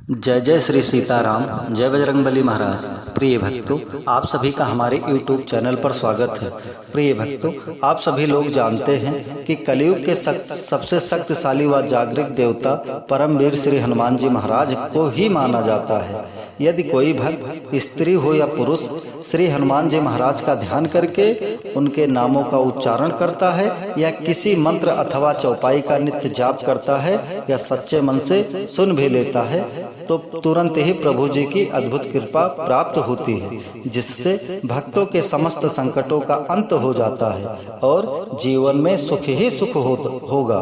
जय जय श्री सीताराम, जय बजरंगबली महाराज। प्रिय भक्तों, आप सभी का हमारे YouTube चैनल पर स्वागत है। प्रिय भक्तों, आप सभी लोग जानते हैं कि कलयुग के सबसे शक्तिशाली व जागृत देवता परमवीर श्री हनुमान जी महाराज को ही माना जाता है। यदि कोई भक्त स्त्री हो या पुरुष श्री हनुमान जी महाराज का ध्यान करके उनके नामों का उच्चारण करता है या किसी मंत्र अथवा चौपाई का नित्य जाप करता है या सच्चे मन से सुन भी लेता है तो तुरंत ही प्रभु जी की अद्भुत कृपा प्राप्त होती है, जिससे भक्तों के समस्त संकटों का अंत हो जाता है और जीवन में सुख ही सुख होगा।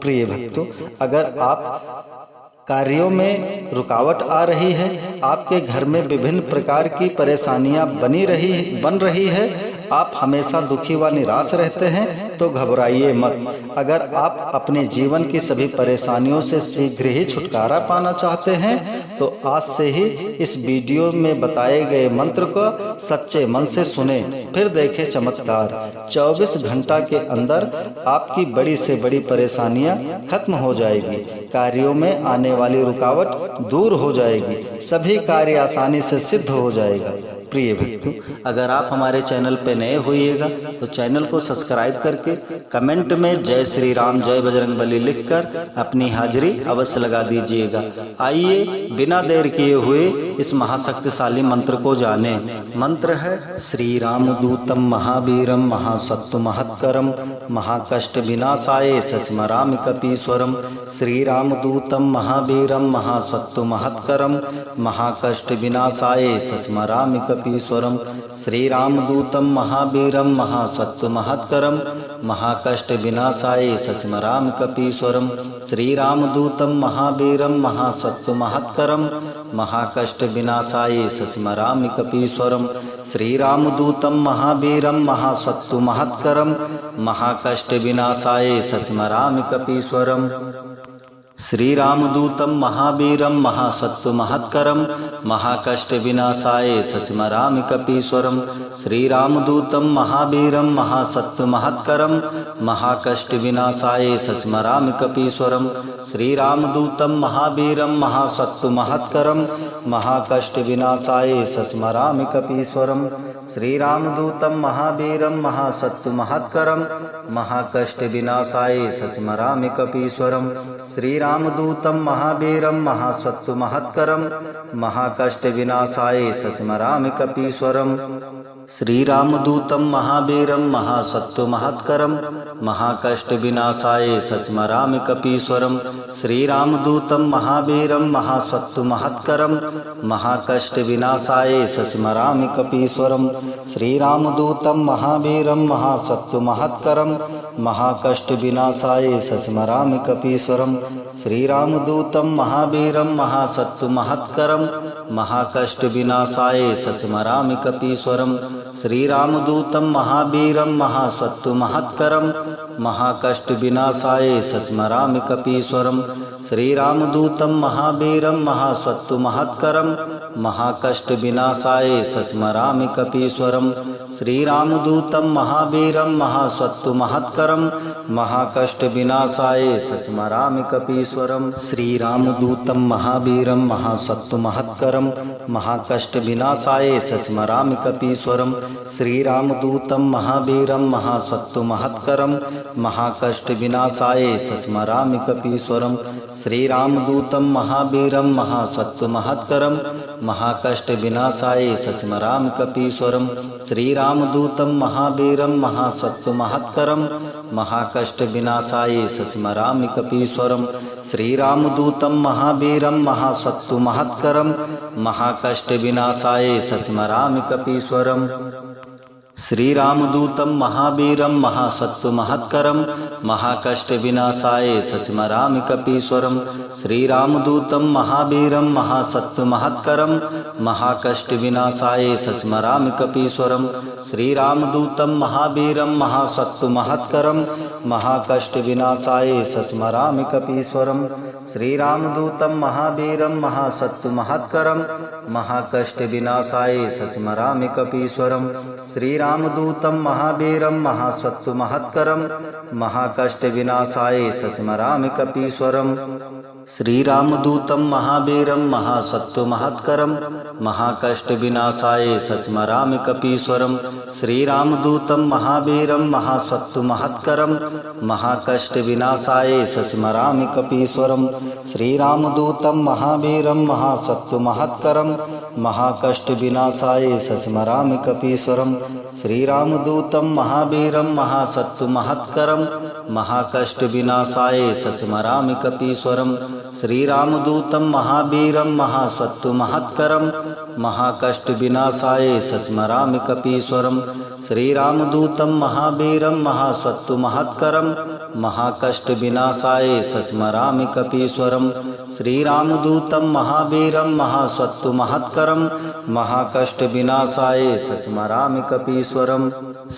प्रिय भक्तों, अगर आप कार्यों में रुकावट आ रही है, आपके घर में विभिन्न प्रकार की परेशानियां बन रही है, आप हमेशा दुखी व निराश रहते हैं तो घबराइए मत। अगर आप अपने जीवन की सभी परेशानियों से शीघ्र ही छुटकारा पाना चाहते हैं तो आज से ही इस वीडियो में बताए गए मंत्र को सच्चे मन से सुने, फिर देखें चमत्कार। 24 घंटा के अंदर आपकी बड़ी से बड़ी परेशानियां खत्म हो जाएगी, कार्यों में आने वाली रुकावट दूर हो जाएगी, सभी कार्य आसानी से सिद्ध हो जाएगा। प्रिय भक्तों, अगर आप हमारे चैनल पर नए होइएगा तो चैनल को सब्सक्राइब करके कमेंट में जय श्री राम जय बजरंगबली लिखकर अपनी हाजिरी अवश्य लगा दीजिएगा। आइए बिना देर किए हुए इस महाशक्तिशाली मंत्र को जाने। मंत्र है श्री राम दूतम महावीरम महासत्व महत्करम महाकष्ट विनाशाय स्मरामि कपीश्वरम। श्री राम दूतम महावीरम महासत्व महत्करम महाकष्ट विनाशाय स्मरामि कपीश्वरम। श्री राम दूतम महावीरम महासत्व महत्करम महाकष्ट विनाशाय स्मरामि कपीश्वरम। श्री राम दूतम महावीरम महासत्व महत्करम महाकष्ट विनाशाय स्मरामि कपीश्वरम। श्री राम दूतम महावीरम महासत्व महत्करम महाकष्ट विनाशाय स्मरामि कपीश्वरम। श्री राम दूतम महावीरम महासत्व महत्करम महाकष्ट विनाशाय स्मरामि कपीश्वरम। श्री राम दूतम महावीरम महासत्व महत्करम महाकष्ट विनाशाय स्मरामि कपीश्वरम। श्री राम दूतम महावीरम महासत्व महत्करम महाकष्ट विनाशाय स्मरामि कपीश्वरम। श्री राम दूतम महावीरम महासत्व महत्करम महाकष्ट विनाशाय स्मरामि कपीश्वरम। श्री राम दूतम महावीरम महासत्व महत्करम महाकष्ट विनाशाय स्मरामि कपीश्वरम। श्री राम दूतम महावीरम महासत्व महत्करम महाकष्ट विनाशाय स्मरामि कपीश्वरम। श्री राम दूतम महावीरम महासत्व महत्करम महाकष्ट विनाशाय स्मरामि कपीश्वरम। श्री राम दूतम महावीरम महासत्व महत्करम महाकष्ट विनाशाय स्मरामि कपीश्वरम। श्री राम दूतम महावीरम महासत्व महत्करम महाकष्ट विनाशाय स्मरामि कपीश्वरम। श्री राम दूतम महावीरम महासत्व महत्करम महाकष्ट विनाशाय स्मरामि कपीश्वरम। श्री राम दूतम महावीरम महासत्व महत्करम महाकष्ट विनाशाय स्मरामि कपीश्वरम। श्री राम दूतम महावीरम महासत्व महत्करम महाकष्ट विनाशाय स्मरामि कपीश्वरम। श्री राम दूतम महावीरम महासत्व महत्करम महाकष्ट विनाशाय स्मरामि कपीश्वरम। श्री राम दूतम महावीरम महासत्व महत्करम महाकष्ट विनाशाय स्मरामि कपीश्वरम। श्री राम दूतम महावीरम महासत्व महत्करम महाकष्ट विनाशाय स्मरामि कपीश्वरम। श्री राम दूतम महावीरम महासत्व महत्करम महाकष्ट विनाशाय स्मरामि कपीश्वरम। श्री राम दूतम महावीरम महासत्व महत्करम महाकष्ट विनाशाय स्मरामि कपीश्वरम। श्री राम दूतम महावीरम महासत्व महत्करम महाकष्ट विनाशाय स्मरामि कपीश्वरम। श्री राम दूतम महावीरम महासत्व महत्करम महाकष्ट विनाशाय स्मरामि कपीश्वरम। श्री राम दूतम महावीरम महासत्व महत्करम महाकष्ट विनाशाय स्मरामि कपीश्वरम। श्री राम दूतम महावीरम महासत्व महत्करम महाकष्ट विनाशाय स्मरामि कपीश्वरम। श्री राम दूतम महावीरम महासत्व महत्करम महाकष्ट विनाशाय स्मरामि कपीश्वरम। श्रीरामदूतं महावीरं महासत्त्वमहत्करं महाकष्टविनाशाय सस्मरामि कपीश्वरं। श्रीरामदूतं महावीरं महासत्त्वमहत्करं महाकष्टविनाशाय सस्मरामि कपीश्वरं। श्रीरामदूतं महावीरं महासत्त्वमहत्करं महाकष्टविनाशाय सस्मरामि कपीश्वरं। श्रीरामदूतं महावीरं महासत्त्वमहत्करं महाकष्टविनाशाय सस्मरामि कपीश्वरं। श्रीरामदूतं महावीरं महासत्त्वमहत्करं महाकष्टविनाशाय सस्मरामि कपीश्वरं। श्रीरामदूतं महावीरं महासत्त्वमहत्करं महाकष्टविनाशाय सस्मरामि कपीश्वरं। श्रीरामदूतं महावीरं महासत्त्वमहत्करं महाकष्टविनाशाय सस्मरामि कपीश्वरं।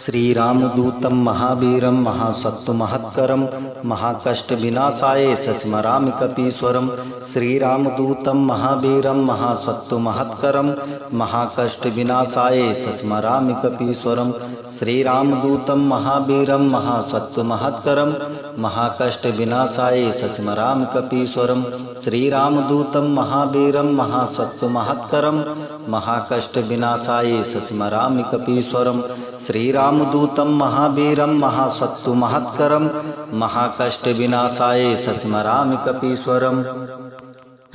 श्रीरामदूतं महावीरं महासत्त्वमहत्करं महाकष्टविनाशाय सस्मरामि कपीश्वरं। श्रीरामदूतं महावीरं महासत्त्वमहत्करं महाकष्टविनाशाय सस्मरामि कपीश्वरं। श्रीरामदूतं महावीरं महासत्त्वमहत्करं महाकष्टविनाशाय सस्मरामि कपीश्वरं। श्रीरामदूतं महावीरं महासत्त्वमहत्करं महाकष्टविनाशाय सस्मरामि कपीश्वरं। श्रीरामदूतं महावीरं महासत्त्वमहत्करं महाकष्टविनाशाय सस्मरामि कपीश्वरं।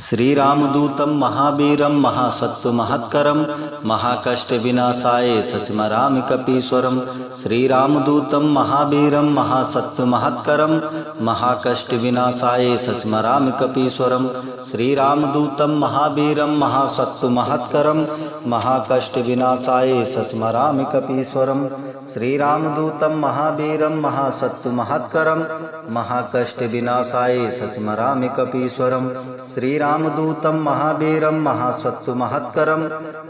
श्रीरामदूतं महावीरं महासत्त्वमहत्करं महाकष्टविनाशाय सस्मरामि कपीश्वरं। श्रीरामदूतं महावीरं महासत्त्वमहत्करं महाकष्टविनाशाय सस्मरामि कपीश्वरं। श्रीरामदूतं महावीरं महासत्त्वमहत्करं महाकष्टविनाशाय सस्मरामि कपीश्वरं। श्रीरामदूतं महावीरं महासत्त्वमहत्करं महाकष्टविनाशाय सस्मरामि कपीश्वरं। श्रीरामदूतं महावीरं महासत्त्वमहत्करं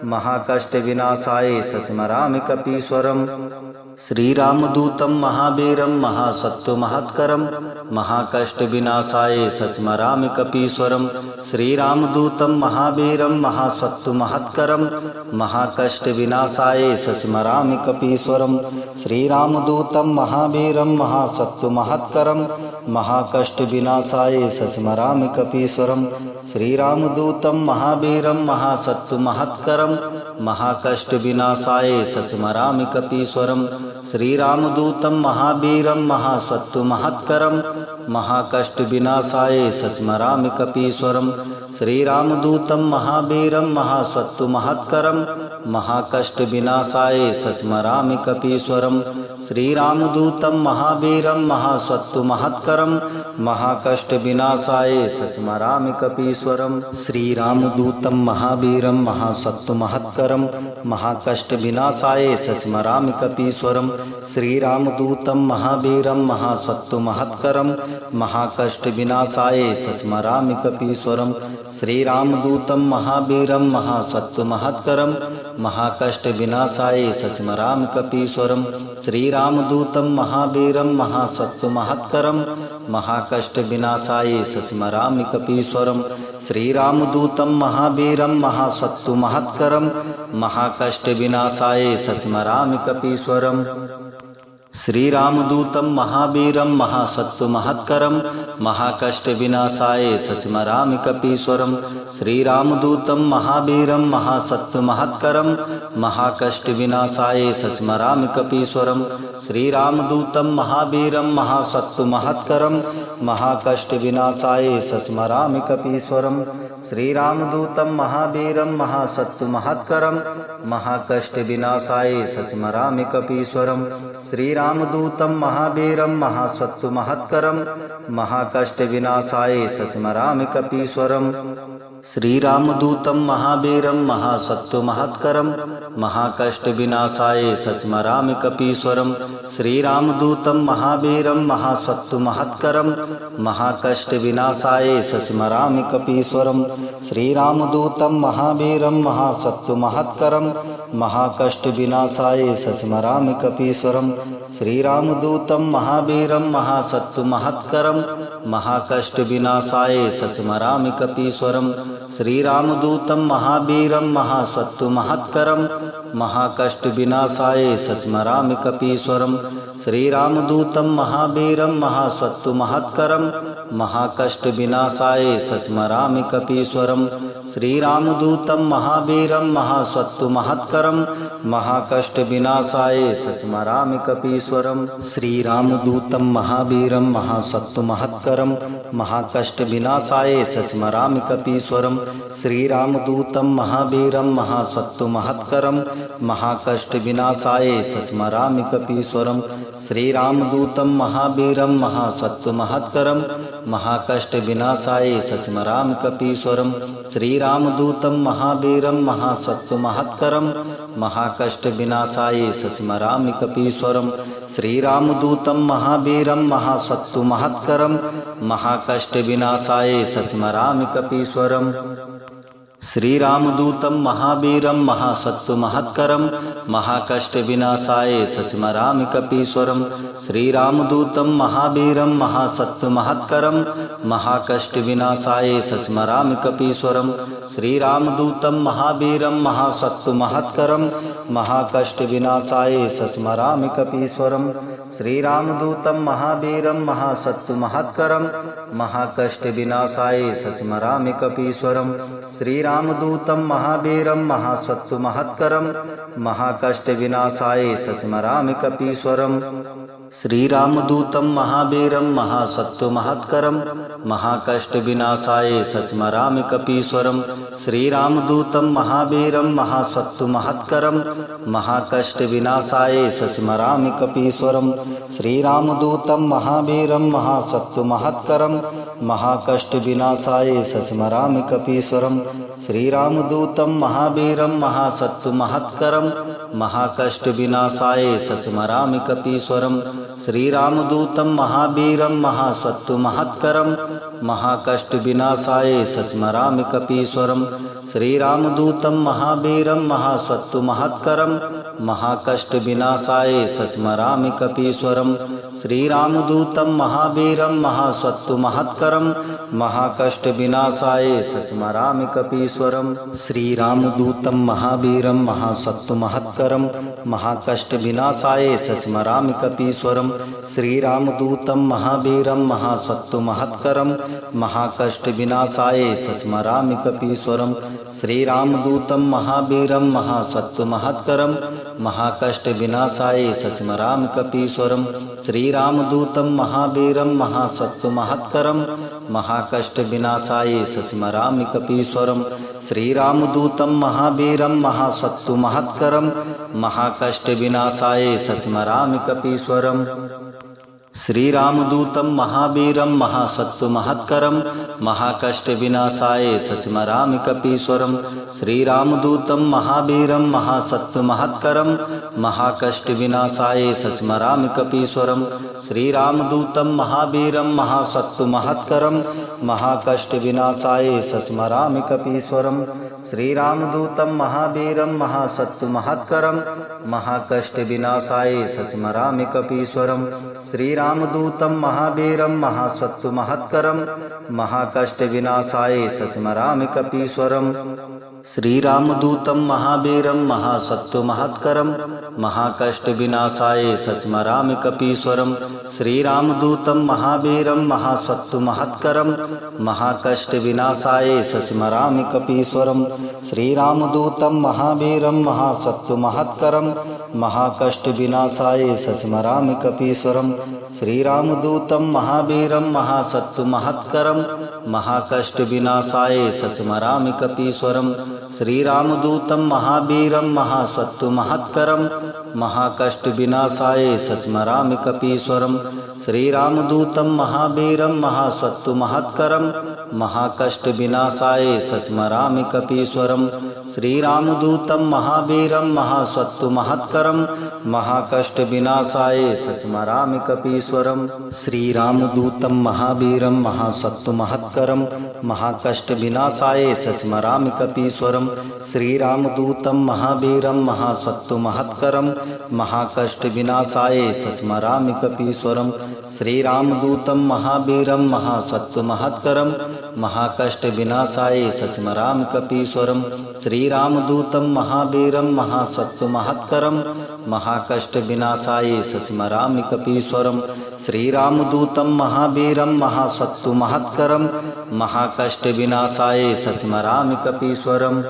महाकष्टविनाशाय सस्मरामि कपीश्वरं। श्रीरामदूतं महावीरं महासत्त्वमहत्करं महाकष्टविनाशाय सस्मरामि कपीश्वरं। श्रीरामदूतं महावीरं महासत्त्वमहत्करं महाकष्टविनाशाय सस्मरामि कपीश्वरं। श्रीरामदूतं महावीरं महासत्त्वमहत्करं महाकष्टविनाशाय सस्मरामि कपीश्वरं। श्रीरामदूतं महावीरं महासत्त्वमहत्करं महाकष्टविनाशाय सस्मरामि कपीश्वरं। श्रीरामदूतं महावीरं महासत्त्वमहत्करं महाकष्टविनाशाय सस्मरामि कपीश्वरं। श्रीरामदूतं महावीरं महासत्त्वमहत्करं महाकष्टविनाशाय सस्मरामि कपीश्वरं। श्रीरामदूतं महावीरं महासत्त्वमहत्करं महाकष्टविनाशाय सस्मरामि कपीश्वरं। श्रीरामदूतं महावीरं महासत्त्वमहत्करं महाकष्टविनाशाय सस्मरामि कपीश्वरं। श्रीरामदूतं महावीरं महासत्त्वमहत्करं महाकष्टविनाशाय सस्मरामि कपीश्वरं। श्रीरामदूतं महावीरं महासत्त्वमहत्करं महाकष्टविनाशाय सस्मरामि कपीश्वरं। श्रीरामदूतं महावीरं महासत्त्वमहत्करं महाकष्टविनाशाय सस्मरामि कपीश्वरं। श्रीरामदूतं महावीरं महासत्त्वमहत्करं महाकष्टविनाशाय सस्मरामि कपीश्वरं। श्रीरामदूतं महावीरं महासत्त्वमहत्करं महाकष्टविनाशाय सस्मरामि कपीश्वरं। श्रीरामदूतं महावीरं महासत्त्वमहत्करं महाकष्टविनाशाय सस्मरामि कपीश्वरं। श्रीरामदूतं महावीरं महासत्त्वमहत्करं महाकष्टविनाशाय सस्मरामि कपीश्वरं। श्रीरामदूतं महावीरं महासत्त्वमहत्करं महाकष्टविनाशाय सस्मरामि कपीश्वरं। श्रीरामदूतं महावीरं महासत्त्वमहत्करं महाकष्टविनाशाय सस्मरामि कपीश्वरं। श्रीरामदूतं महावीरं महासत्त्वमहत्करं महाकष्टविनाशाय सस्मरामि कपीश्वरं। श्रीरामदूतं महावीरं महासत्त्वमहत्करं महाकष्टविनाशाय सस्मरामि कपीश्वरं। श्रीरामदूतं महावीरं महासत्त्वमहत्करं महाकष्टविनाशाय सस्मरामि कपीश्वरं। श्रीरामदूतं महावीरं महासत्त्वमहत्करं महाकष्टविनाशाय सस्मरामि कपीश्वरं। श्रीरामदूतं महावीरं महासत्त्वमहत्करं महाकष्टविनाशाय सस्मरामि कपीश्वरं। श्रीरामदूतं महावीरं महासत्त्वमहत्करं महाकष्ट विनाशाय स्मरामि कपीश्वरम। श्रीरामदूतं महावीरं महासत्तु महत्करं महाकष्ट विनाशाय स्मरामि कपीश्वरम। श्रीरामदूतं महावीरं महासत्तु महत्करं महाकष्ट विनाशाय स्मरामि कपीश्वरम। श्रीरामदूतं महावीरं महासत्तु महत्करं महाकष्ट विनाशाय स्मरामि कपीश्वरम। श्रीरामदूतं महावीरं महासत्तु महत्करं महाकष्ट विनाशाय स्मरामि कपीश्वरम। श्रीरामदूतं महावीरं महासत्तु महत्करं महाकष्ट विनाशाय स्मरामि कपीश्वरम। श्रीरामदूतं महावीरं महासत्तु महत्करं महाकष्ट विनाशाय स्मरामि कपीश्वरम। श्रीरामदूतं महावीरं महासत्तु महत्करं महाकष्ट विनाशाय स्मरामि कपीश्वरम। श्रीरामदूतं महावीरं महासत्तु महत्करं महाकष्ट विनाशाय स्मरामि कपीश्वरम। श्रीरामदूतं महावीरं महासत्तु महत्करं महाकष्ट विनाशाय स्मरामि कपीश्वरम। श्रीरामदूतं महावीरं महासत्तु महत्करं महाकष्ट विनाशाय स्मरामि कपीश्वरम। श्रीरामदूतं महावीरं महासत्तु महत्करं महाकष्ट विनाशाय स्मरामि कपीश्वरम। श्रीरामदूतं महावीरं महासत्तु महत्करं महाकष्ट विनाशाय स्मरामि कपीश्वरम। श्रीरामदूतं महावीरं महासत्तु महत्करं महाकष्ट विनाशाय स्मरामि कपीश्वरम। श्रीरामदूतं महावीरं महासत्तु महत्करं महाकष्ट विनाशाय स्मरामि कपीश्वरम। श्रीरामदूतं महावीरं महासत्तु महत्करं महाकष्ट विनाशाय स्मरामि कपीश्वरम। श्रीरामदूतं महावीरं महासत्तु महत्करं महाकष्ट विनाशाय स्मरामि कपीश्वरम। श्रीरामदूतं महावीरं महासत्तु महत्करं महाकष्ट विनाशाय स्मरामि कपीश्वरम। श्रीरामदूतं महावीरं महासत्तु महत्करं महाकष्ट विनाशाय स्मरामि कपीश्वरम। श्रीरामदूतं महावीरं महासत्तु महत्करं महाकष्ट विनाशाय स्मरामि कपीश्वरम। श्रीरामदूतं महावीरं महासत्तु महत्करं महाकष्ट विनाशाय स्मरामि कपीश्वरम। श्रीरामदूतं महावीरं महासत्तु महत्करं महाकष्ट विनाशाय स्मरामि कपीश्वरम। श्रीरामदूतं महावीरं महासत्तु महत्करं महाकष्ट विनाशाय स्मरामि कपीश्वरम। श्रीरामदूतं महावीरं महासत्तु महत्करं महाकष्ट विनाशाय स्मरामि कपीश्वरम। श्रीरामदूतं महावीरं महासत्तु महत्करं महाकष्ट विनाशाय स्मरामि कपीश्वरम। श्रीरामदूतं महावीरं महासत्तु महत्करं महाकष्ट विनाशाय स्मरामि कपीश्वरम। श्रीरामदूतं महावीरं महासत्तु महत्करं महाकष्ट विनाशाय स्मरामि कपीश्वरम। श्रीरामदूतं महावीरं महासत्तु महत्करं महाकष्ट विनाशाय स्मरामि कपीश्वरम। श्रीरामदूतं महावीरं महासत्तु महत्करं महाकष्ट विनाशाय स्मरामि कपीश्वरम। श्रीरामदूतं महावीरं महासत्तु महत्करं महाकष्ट विनाशाय स्मरामि कपीश्वरम। श्रीरामदूतं महावीरं महासत्तु महत्करं महाकष्ट विनाशाय स्मरामि कपीश्वरम। श्रीरामदूतं महावीरं महासत्तु महत्करं महाकष्ट विनाशाय स्मरामि कपीश्वरम। श्रीरामदूतं महावीरं महासत्तु महत्करं महाकष्ट विनाशाय स्मरामि कपीश्वरम। श्रीरामदूतं महावीरं महासत्तु महत्करं महाकष्ट विनाशाय स्मरामि कपीश्वरम। श्रीरामदूतं महावीरं महासत्तु महत्करं महाकष्ट विनाशाय स्मरामि कपीश्वरम। श्रीरामदूतं महावीरं महासत्तु महत्करं महाकष्ट विनाशाय स्मरामि कपीश्वरम। श्रीरामदूतं महावीरं महासत्तु महत्करं महाकष्ट विनाशाय स्मरामि कपीश्वरम। श्रीरामदूतं महावीरं महासत्तु महत्करं महाकष्ट विनाशाय स्मरामि कपीश्वरम। श्रीरामदूतं महावीरं महासत्तु महत्करं महाकष्ट विनाशाय सस्मरामि कपीश्वरं। श्रीरामदूतं महावीरं महासत्तु महत्करं महाकष्ट विनाशाय सस्मरामि कपीश्वरं। श्रीरामदूतं महावीरं महासत्तु महत्करं महाकष्ट विनाशाय सस्मरामि कपीश्वरं।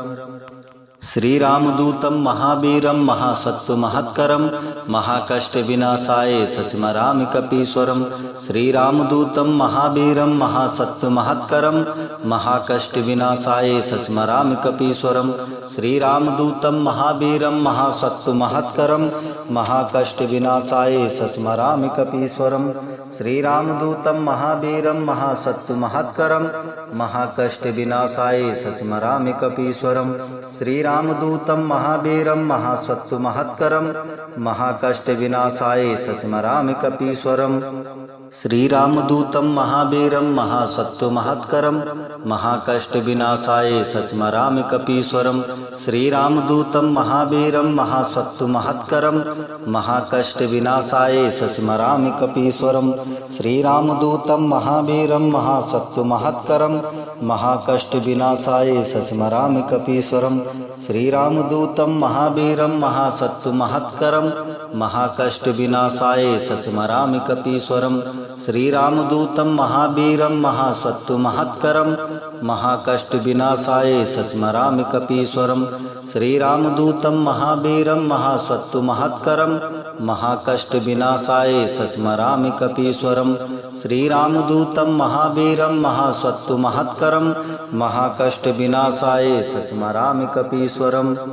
श्रीरामदूतं महावीरं महासत्तु महत्करं महाकष्ट विनाशाय सस्मरामि कपीश्वरं। श्रीरामदूतं महावीरं महासत्तु महत्करं महाकष्ट विनाशाय सस्मरामि कपीश्वरं। श्रीरामदूतं महावीरं महासत्तु महत्करं महाकष्ट विनाशाय सस्मरामि कपीश्वरं। श्रीरामदूतं महावीरं महासत्तु महत्करं महाकष्ट विनाशाय सस्मरामि कपीश्वरं। श्रीरामदूतं महावीरं महासत्तु महत्करं महाकष्ट विनाशाय सस्मरामि कपीश्वरं। श्रीरामदूतं महावीरं महासत्तु महत्करं महाकष्ट विनाशाय सस्मरामि कपीश्वरं। श्रीरामदूतं महावीरं महासत्तु महत्करं महाकष्ट विनाशाय सस्मरामि कपीश्वरं। श्रीरामदूतं महावीरं महासत्तु महत्करं महाकष्ट विनाशाय सस्मरामि कपीश्वरं। श्रीरामदूतं महावीरं महासत्तु महत्करं महाकष्ट विनाशाय सस्मरामि कपीश्वरं। श्रीरामदूतं महावीरं महासत्तु महत्करं महाकष्ट विनाशाय सस्मरामि कपीश्वरं। श्रीरामदूतं महावीरं महासत्तु महत्करं महाकष्ट विनाशाय सस्मरामि कपीश्वरं। श्रीरामदूतं महावीरं महासत्तु महत्करं महाकष्ट विनाशाय सस्मरामि कपीश्वरं।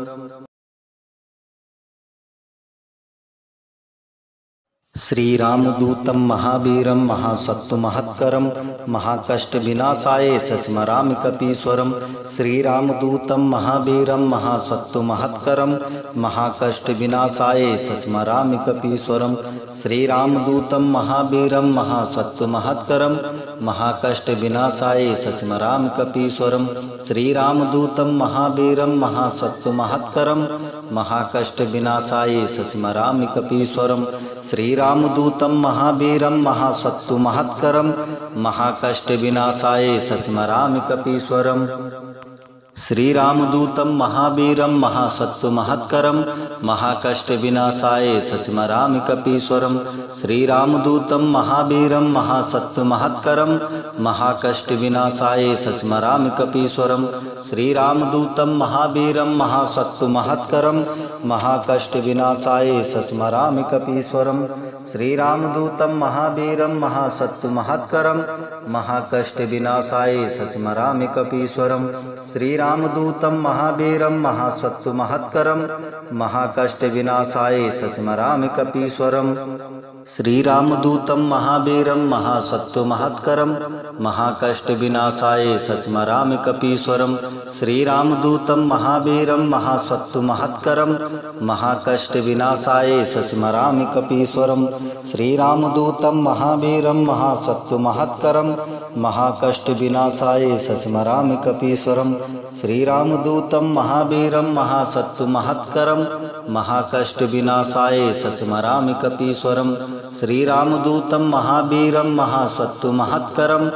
श्रीरामदूतं महावीरं महासत्तु महत्करं महाकष्ट विनाशाय सस्मरामि कपीश्वरं। श्रीरामदूतं महावीरं महासत्तु महत्करं महाकष्ट विनाशाय सस्मरामि कपीश्वरं। श्रीरामदूतं महावीरं महासत्तु महत्करं महाकष्ट विनाशाय सस्मरामि कपीश्वरं। श्रीरामदूतं महावीरं महासत्तु महत्करं महाकष्ट विनाशाय सस्मरामि कपीश्वरं। श्रीरामदूतं महावीरं महासत्तु महत्करं महाकष्ट विनाशाय सस्मरामि कपीश्वरं। श्रीरामदूतं महावीरं महासत्तु महत्करं महाकष्ट विनाशाय सस्मरामि कपीश्वरं। श्रीरामदूतं महावीरं महासत्तु महत्करं महाकष्ट विनाशाय सस्मरामि कपीश्वरं। श्रीरामदूतं महावीरं महासत्तु महत्करं महाकष्ट विनाशाय सस्मरामि कपीश्वरं। श्रीरामदूतं महावीरं महासत्तु महत्करं महाकष्ट विनाशाय सस्मरामि कपीश्वरं। श्रीरामदूतं महावीरं महासत्तु महत्करं महाकष्ट विनाशाय सस्मरामि कपीश्वरं। श्रीरामदूतं महावीरं महासत्तु महत्करं महाकष्ट विनाशाय सस्मरामि कपीश्वरं। श्रीरामदूतं महावीरं महासत्तु महत्करं महाकष्ट विनाशाय सस्मरामि कपीश्वरं। श्रीरामदूतं महावीरं महासत्तु महत्करं महाकष्ट विनाशाय सस्मरामि कपीश्वरं। श्रीरामदूतं महावीरं महासत्तु महत्करं महाकष्ट विनाशाय सस्मरामि कपीश्वरं। श्रीरामदूतं महावीरं महासत्तु महत्करं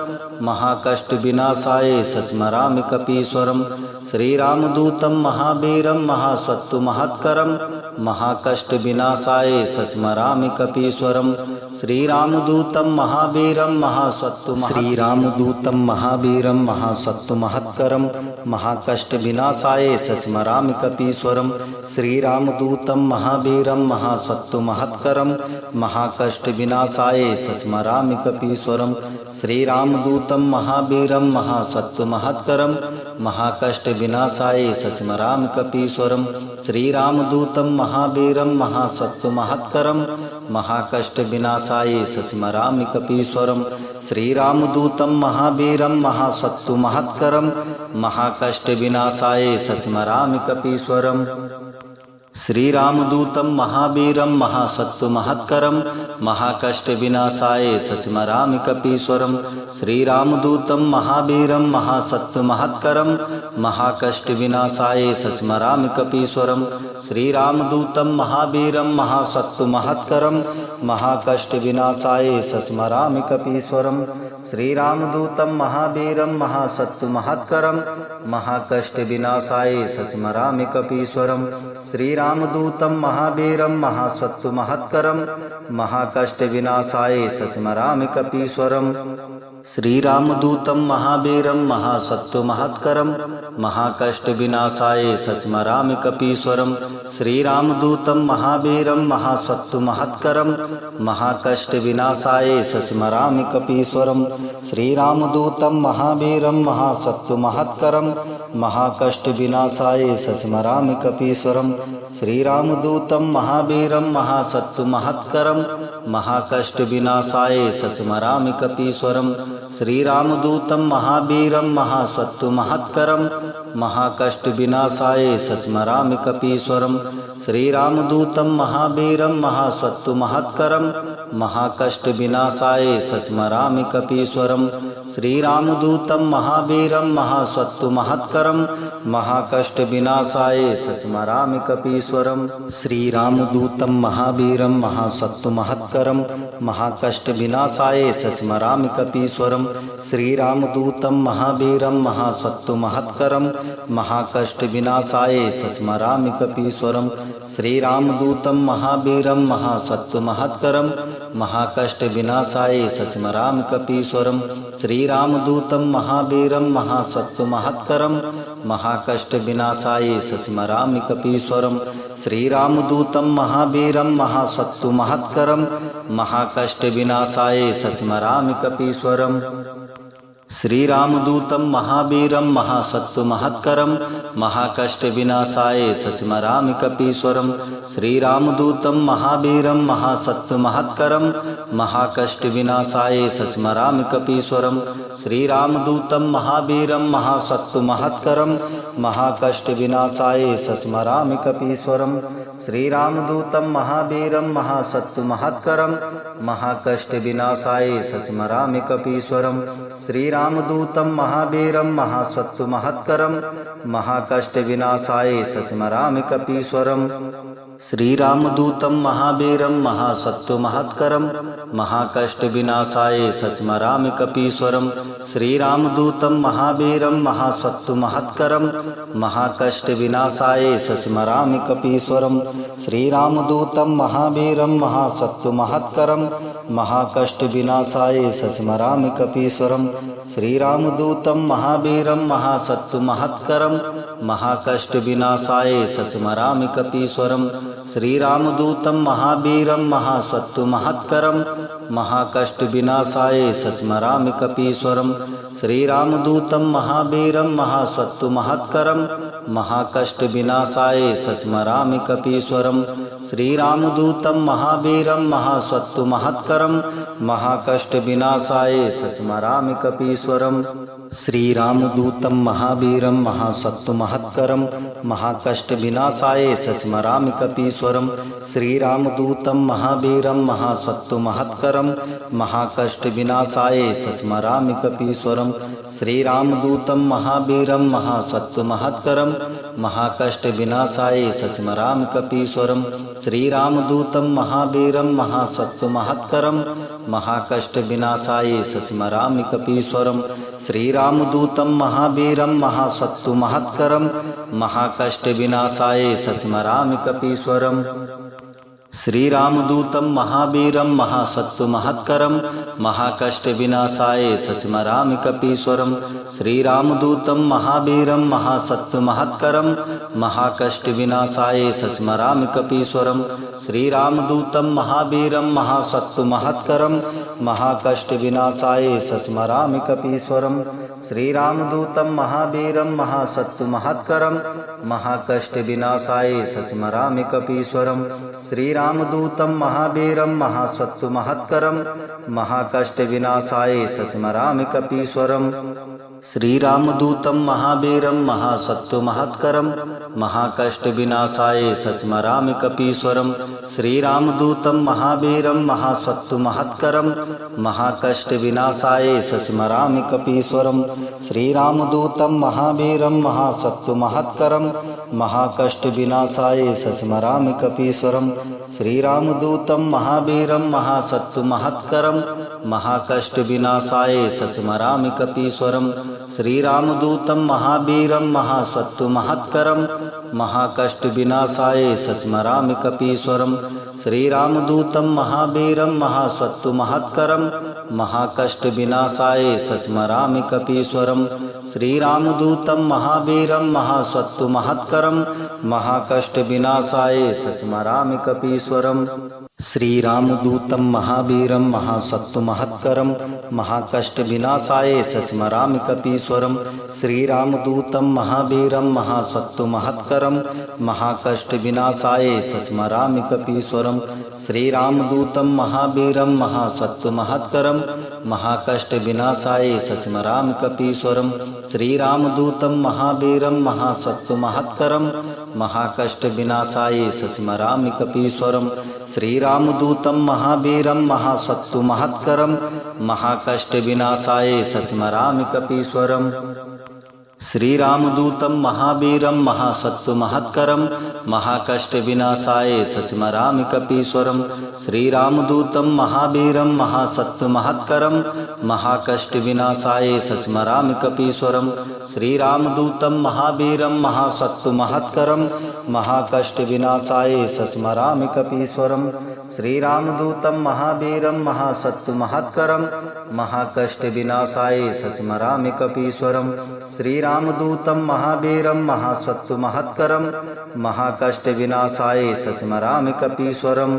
महाकष्ट विनाशाय सस्मरामि कपीश्वरं। श्रीरामदूतं महावीरं महासत्तु महत्करं महाकष्ट विनाशाय सस्मरामि कपीश्वरं। श्रीरामदूतं महावीरं महासत्तु श्रीरामदूतं महावीरं महासत्तु महत्करं महाकष्ट विनाशाय सस्मरामि कपीश्वरं। श्रीरामदूतं महावीरं महासत्तु महत्करं महाकष्ट विनाशाय सस्मरामि कपीश्वरं। श्रीरामदूतं महावीरं महासत्तु महत्करं महाकष्ट विनाशाय सस्मरामि कपीश्वरं। श्रीरामदूतं महावीरं महासत्तु महत्करं महाकष्ट विनाशाय सस्मरामि कपीश्वरं। श्रीरामदूतं महावीरं महासत्तु महत्करं महाकष्ट विनाशाय सस्मरामि कपीश्वरं। श्रीरामदूतं महावीरं महासत्तु महत्करं महाकष्ट विनाशाय सस्मरामि कपीश्वरं। श्रीरामदूतं महावीरं महासत्तु महत्करं महाकष्टविनाशाय सस्मरामि कपीश्वरं। श्रीरामदूतं महावीरं महासत्तुमहत्करं महाकष्टविनाशाय सस्मरामि कपीश्वरं। श्रीरामदूतं महावीरं महासत्तुमहत्करं महाकष्टविनाशाय सस्मरामि कपीश्वरं। श्रीरामदूतं महावीरं महासत्तुमहत्करं महाकष्टविनाशाय सस्मरामि कपीश्वरं। श्रीरामदूतं महावीरं महासत्तुमहत्करं महाकष्टविनाशाय सस्मरामि कपीश्वरं। श्रीरामदूतं महावीरं महासत्तुमहत्करं महाकष्टविनाशाय सस्मरामि कपीश्वरं। श्रीरामदूतं महावीरं महासत्तुमहत्करं महाकष्टविनाशाय सस्मरामि कपीश्वरं। श्रीरामदूतं महावीरं महासत्तुमहत्करं महाकष्टविनाशाय सस्मरामि कपीश्वरं। श्रीरामदूतं महावीरं महासत्तुमहत्करं महाकष्टविनाशाय सस्मरामि कपीश्वरं। श्रीरामदूतं महावीरं महासत्तुमहत्करं महाकष्टविनाशाय सस्मरामि कपीश्वरं। श्रीरामदूतं महावीरं महासत्तुमहत्करं महाकष्टविनाशाय सस्मरामि कपीश्वरं। श्रीरामदूतं महावीरं महासत्तुमहत्करं महाकष्टविनाशाय सस्मरामि कपीश्वरं। श्रीरामदूतं महावीरं महासत्तुमहत्करं महाकष्टविनाशाय सस्मरामि कपीश्वरं। श्रीरामदूतं महावीरं महासत्तुमहत्करं महाकष्टविनाशाय सस्मरामि कपीश्वरं। श्रीरामदूतं महावीरं महासत्तुमहत्करं महाकष्टविनाशाय सस्मरामि कपीश्वरं। श्रीरामदूतं महावीरं महासत्तुमहत्करं महाकष्टविनाशाय सस्मरामि कपीश्वरं। श्रीरामदूतं महावीरं महासत्तुमहत्करं महाकष्टविनाशाय सस्मरामि कपीश्वरं। श्रीरामदूतं महावीरं महासत्तुमहत्करं महाकष्टविनाशाय सस्मरामि कपीश्वरं। श्रीरामदूतं महावीरं महासत्तुमहत्करं महाकष्टविनाशाय सस्मरामि कपीश्वरं। श्रीरामदूतं महावीरं महासत्तुमहत्करं महाकष्टविनाशाय सस्मरामि कपीश्वरं। श्रीरामदूतं महावीरं महासत्तुमहत्करं महाकष्टविनाशाय सस्मरामि कपीश्वरं। श्रीरामदूतं महावीरं महासत्तुमहत्करं महाकष्टविनाशाय सस्मरामि कपीश्वरं। श्रीरामदूतं महावीरं महासत्तुमहत्करं महाकष्टविनाशाय सस्मरामि कपीश्वरं। श्रीरामदूतं महावीरं महासत्तुमहत्करं महाकष्टविनाशाय सस्मरामि कपीश्वरं। श्रीरामदूतं महावीरं महासत्तुमहत्करं महाकष्टविनाशाय सस्मरामि कपीश्वरं। श्रीरामदूतं महावीरं महासत्तुमहत्करं महाकष्टविनाशाय सस्मरामि कपीश्वरं। श्रीरामदूतं महावीरं महासत्तुमहत्करं महाकष्टविनाशाय सस्मरामि कपीश्वरं। श्रीरामदूतं महावीरं महासत्तुमहत्करं महाकष्टविनाशाय सस्मरामि कपीश्वरं। श्रीरामदूतं महावीरं महासत्तुमहत्करं महाकष्टविनाशाय सस्मरामि कपीश्वरं। श्रीरामदूतं महावीरं महासत्तुमहत्करं महाकष्टविनाशाय सस्मरामि कपीश्वरं। श्रीरामदूतं महावीरं महासत्तुमहत्करं महाकष्टविनाशाय सस्मरामि कपीश्वरं। श्रीरामदूतं महावीरं महासत्तुमहत्करं महाकष्टविनाशाय सस्मरामि कपीश्वरं। श्रीरामदूतं महावीरं महासत्तुमहत्करं महाकष्टविनाशाय सस्मरामि कपीश्वरं। श्रीरामदूतं महावीरं महासत्तुमहत्करं महाकष्टविनाशाय सस्मरामि कपीश्वरं। श्रीरामदूतं महावीरं महासत्तुमहत्करं महाकष्टविनाशाय सस्मरामि कपीश्वरं। श्रीरामदूतं महावीरं महासत्तुमहत्करं महाकष्टविनाशाय सस्मरामि कपीश्वरं। श्रीरामदूतं महावीरं महासत्तुमहत्करं महाकष्टविनाशाय सस्मरामि कपीश्वरं। श्रीरामदूतं महावीरं महासत्तुमहत्करं महाकष्टविनाशाय सस्मरामि कपीश्वरम्। श्रीरामदूतं महावीरं महासत्त्वमहत्करं महाकष्टविनाशाय सस्मरामि कपीश्वरं। श्रीरामदूतं महावीरं महासत्त्वमहत्करं महाकष्टविनाशाय सस्मरामि कपीश्वरं। श्रीरामदूतं महावीरं महासत्त्वमहत्करं महाकष्टविनाशाय सस्मरामि कपीश्वरं। श्रीरामदूतं महावीरं महासत्त्वमहत्करं महाकष्टविनाशाय सस्मरामि कपीश्वरं। श्रीरामदूतं महावीरं महासत्त्वमहत्करं महाकष्टविनाशाय सस्मरामि कपीश्वरं। श्रीरामदूतं महावीरं महासत्त्वमहत्करं महाकष्टविनाशाय सस्मरामि कपीश्वरं। श्रीरामदूतं महावीरं महासत्त्वमहत्करं महाकष्टविनाशाय सस्मरामि कपीश्वरं। श्रीरामदूतं महावीरं महासत्त्वमहत्करं महाकष्टविनाशाय सस्मरामि कपीश्वरं। श्रीरामदूतं महावीरं महासत्त्वमहत्करं महाकष्टविनाशाय सस्मरामि कपीश्वरं। श्रीरामदूतं महावीरं महासत्त्वमहत्करं महाकष्टविनाशाय सस्मरामि कपीश्वरं। श्रीरामदूतं महावीरं महासत्त्वमहत्करं महाकष्टविनाशाय सस्मरामि कपीश्वरं। श्रीरामदूतं महावीरं महासत्त्वमहत्करं महाकष्टविनाशाय सस्मरामि कपीश्वरं। श्रीरामदूतं महावीरं महासत्त्वमहत्करं महाकष्टविनाशाय सस्मरामि कपीश्वरं। श्रीरामदूतं महावीरं महासत्त्वमहत्करं महाकष्टविनाशाय सस्मरामि कपीश्वरं। श्रीरामदूतं महावीरं महासत्त्वमहत्करं महाकष्टविनाशाय सस्मरामि कपीश्वरं। श्रीरामदूतं महावीरं महासत्त्वमहत्करं महाकष्टविनाशाय सस्मरामि कपीश्वरं। श्रीरामदूतं महावीरं महासत्त्वमहत्करं महाकष्टविनाशाय सस्मरामि कपीश्वरं।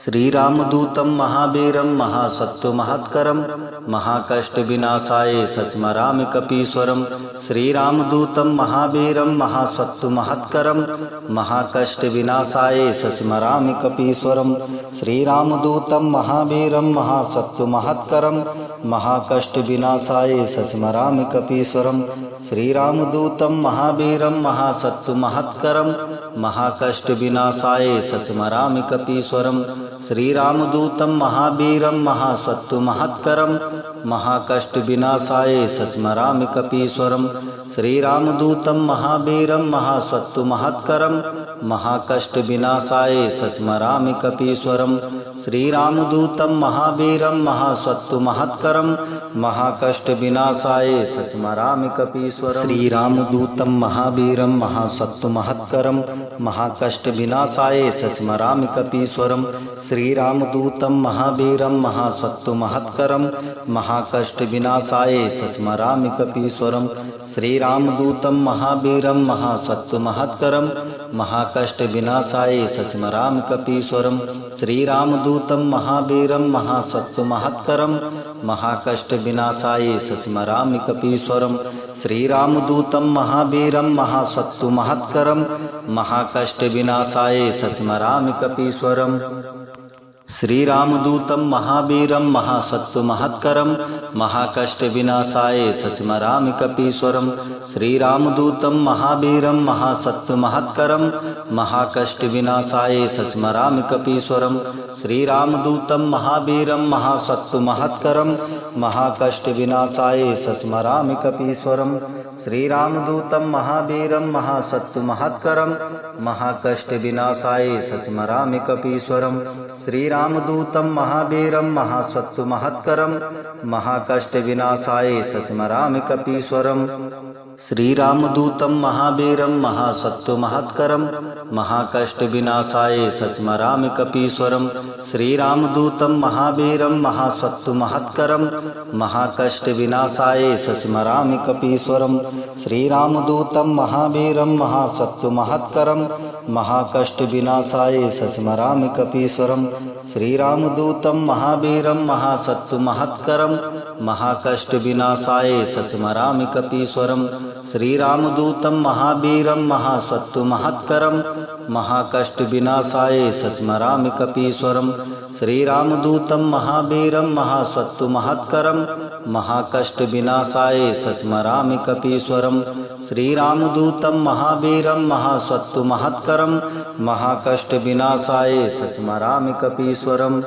श्रीरामदूतं महावीरं महासत्त्वमहत्करं महाकष्टविनाशाय सस्मरामि कपीश्वरं। श्रीरामदूतं महावीरं महासत्त्वमहत्करं महाकष्टविनाशाय सस्मरामि कपीश्वरं। श्रीरामदूतं महावीरं महासत्त्वमहत्करं महाकष्टविनाशाय सस्मरामि कपीश्वरं। श्रीरामदूतं महावीरं महासत्त्वमहत्करं महाकष्टविनाशाय सस्मरामि कपीश्वरं। श्रीरामदूतं महावीरं महासत्त्वमहत्करं महाकष्टविनाशाय सस्मरामि कपीश्वरं। श्रीरामदूतं महावीरं महासत्त्वमहत्करं महाकष्टविनाशाय सस्मरामि कपीश्वरं। श्रीरामदूतं महावीरं महासत्त्वमहत्करं महाकष्टविनाशाय सस्मरामि कपीश्वरं। श्रीरामदूतं महावीरं महासत्त्वमहत्करं महाकष्टविनाशाय सस्मरामि कपीश्वरं। श्रीरामदूतं महावीरं महासत्त्वमहत्करं महाकष्टविनाशाय सस्मरामि कपीश्वरं। श्रीरामदूतं महावीरं महासत्त्वमहत्करं महाकष्टविनाशाय सस्मरामि कपीश्वरं। श्रीरामदूतं महावीरं महासत्त्वमहत्करं महाकष्टविनाशाय सस्मरामि कपीश्वरं। श्रीरामदूतं महावीरं महासत्त्वमहत्करं महाकष्टविनाशाय सस्मरामि कपीश्वरं। श्रीरामदूतं महावीरं महासत्त्वमहत्करं महाकष्टविनाशाय सस्मरामि कपीश्वरं। श्रीरामदूतं महावीरं महासत्त्वमहत्करं महाकष्टविनाशाय सस्मरामि कपीश्वरं। श्रीरामदूतं महावीरं महासत्त्वमहत्करं महाकष्टविनाशाय सस्मरामि कपीश्वरं। श्रीरामदूतं महावीरं महासत्त्वमहत्करं महाकष्टविनाशाय सस्मरामि कपीश्वरं। श्रीरामदूतं महावीरं महासत्त्वमहत्करं महाकष्टविनाशाय सस्मरामि कपीश्वरं। श्रीरामदूतं महावीरं महासत्त्वमहत्करं महाकष्टविनाशाय सस्मरामि कपीश्वरं। श्रीरामदूतं महावीरं महासत्त्वमहत्करं महाकष्टविनाशाय सस्मरामि कपीश्वरं। श्रीरामदूतं महावीरं महासत्त्वमहत्करं महाकष्टविनाशाय सस्मरामि कपीश्वरं। श्रीरामदूतं महावीरं महासत्त्वमहत्करं महाकष्टविनाशाय सस्मरामि कपीश्वरं। श्रीरामदूतं महावीरं महासत्त्वमहत्करं महाकष्टविनाशाय सस्मरामि कपीश्वरं। श्रीरामदूतं महावीरं महासत्त्वमहत्करं महाकष्ट विनाशाय सस्मरामि कपीश्वरम। श्रीरामदूतं महावीरं महासत्तु महत्करं महाकष्ट विनाशाय सस्मरामि कपीश्वरम।